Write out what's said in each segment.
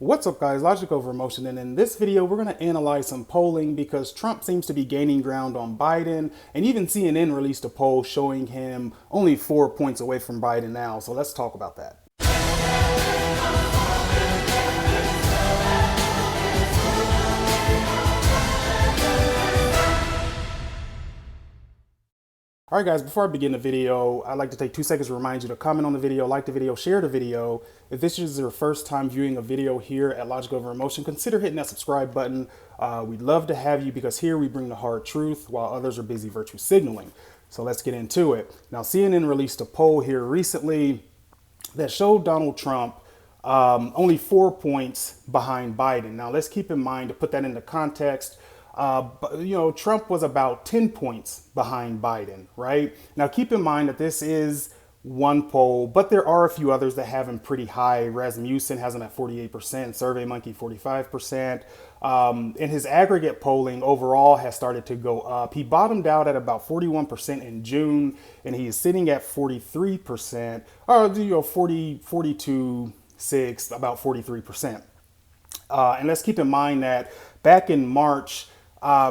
What's up guys, Logic Over Emotion, and in this video we're going to analyze some polling because Trump seems to be gaining ground on Biden, and even CNN released a poll showing him only 4 points away from Biden now, so let's talk about that. All right, guys, before I begin the video, I'd like to take 2 seconds to remind you to comment on the video, like the video, share the video. If this is your first time viewing a video here at Logic Over Emotion, consider hitting that subscribe button. We'd love to have you because here we bring the hard truth while others are busy virtue signaling. So let's get into it. Now, CNN released a poll here recently that showed Donald Trump only 4 points behind Biden. Now, let's keep in mind to put that into context. Trump was about 10 points behind Biden, right? Now, keep in mind that this is one poll, but there are a few others that have him pretty high. Rasmussen has him at 48%, SurveyMonkey 45%. And his aggregate polling overall has started to go up. He bottomed out at about 41% in June, and he is sitting at 43%, or 42, 6, about 43%. And let's keep in mind that back in March,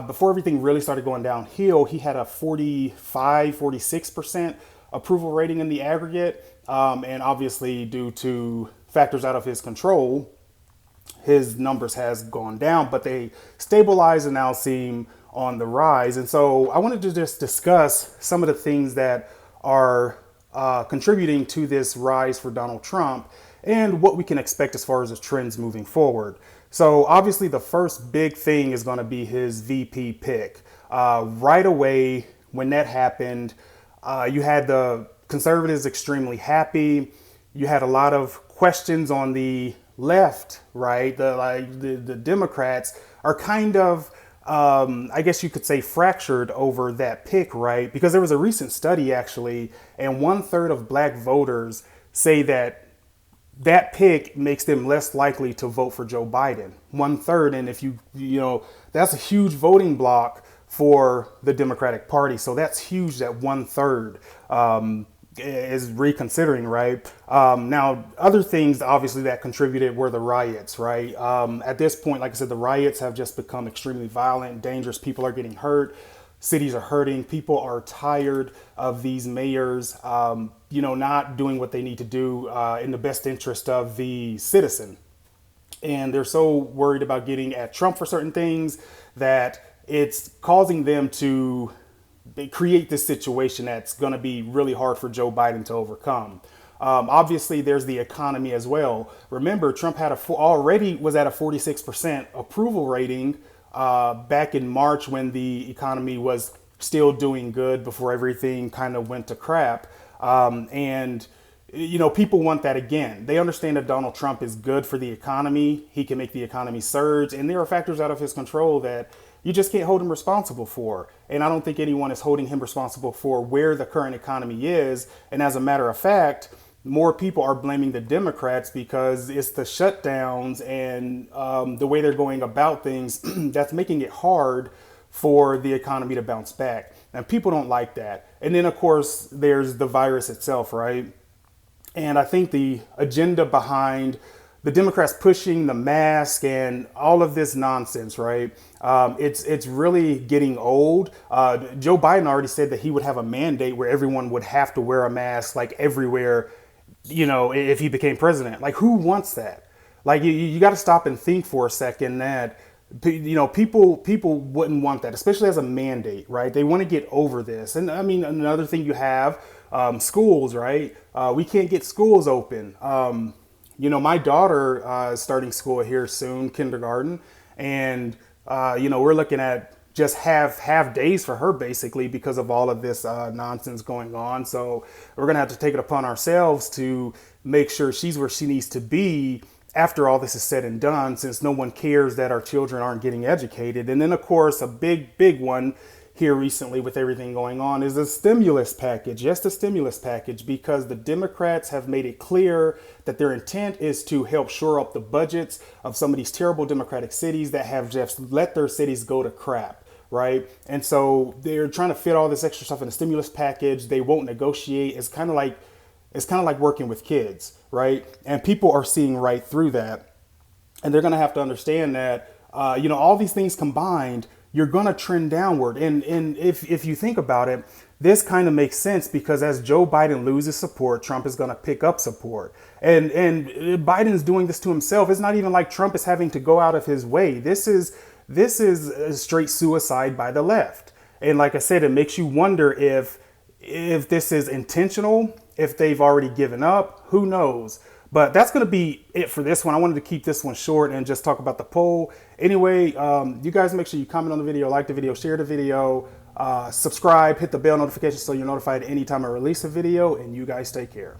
before everything really started going downhill, he had a 45, 46% approval rating in the aggregate. And obviously, due to factors out of his control, his numbers has gone down, but they stabilize and now seem on the rise. And so I wanted to just discuss some of the things that are contributing to this rise for Donald Trump and what we can expect as far as the trends moving forward. So obviously the first big thing is going to be his VP pick. Right away when that happened, you had the conservatives extremely happy. You had a lot of questions on the left, right? The Democrats are kind of, I guess you could say, fractured over that pick, right? Because there was a recent study actually, and 1/3 of black voters say that pick makes them less likely to vote for Joe Biden. 1/3, and if that's a huge voting block for the Democratic Party. So that's huge that 1/3 is reconsidering, right? Now, other things obviously that contributed were the riots, right? At this point, like I said, the riots have just become extremely violent, dangerous. People are getting hurt. Cities are hurting. People are tired of these mayors, not doing what they need to do in the best interest of the citizen. And they're so worried about getting at Trump for certain things that it's causing them to create this situation that's going to be really hard for Joe Biden to overcome. Obviously, there's the economy as well. Remember, Trump already was at a 46% approval rating back in March when the economy was still doing good before everything kind of went to crap. People want that again. They understand that Donald Trump is good for the economy. He can make the economy surge. And there are factors out of his control that you just can't hold him responsible for. And I don't think anyone is holding him responsible for where the current economy is. And as a matter of fact, more people are blaming the Democrats because it's the shutdowns and the way they're going about things that's making it hard for the economy to bounce back. And people don't like that. And then, of course, there's the virus itself, right? And I think the agenda behind the Democrats pushing the mask and all of this nonsense, right? It's really getting old. Joe Biden already said that he would have a mandate where everyone would have to wear a mask like everywhere, if he became president. Like, who wants that? Like, you got to stop and think for a second that, people wouldn't want that, especially as a mandate, right? They want to get over this. And I mean, another thing you have, schools, right? We can't get schools open. My daughter is starting school here soon, kindergarten, and we're looking at just half days for her basically because of all of this nonsense going on. So we're gonna have to take it upon ourselves to make sure she's where she needs to be after all this is said and done, since no one cares that our children aren't getting educated. And then, of course, a big one here recently with everything going on is the stimulus package. Yes, the stimulus package, because the Democrats have made it clear that their intent is to help shore up the budgets of some of these terrible Democratic cities that have just let their cities go to crap, right? And so they're trying to fit all this extra stuff in the stimulus package. They won't negotiate. It's kind of like working with kids, right? And people are seeing right through that. and they're going to have to understand that all these things combined, you're going to trend downward. And if you think about it, this kind of makes sense because as Joe Biden loses support, Trump is going to pick up support. And Biden's doing this to himself. It's not even like Trump is having to go out of his way. This is a straight suicide by the left. And like I said, it makes you wonder if this is intentional, if they've already given up, who knows? But that's going to be it for this one. I wanted to keep this one short and just talk about the poll. Anyway, you guys make sure you comment on the video, like the video, share the video, subscribe, hit the bell notification so you're notified anytime I release a video, and you guys take care.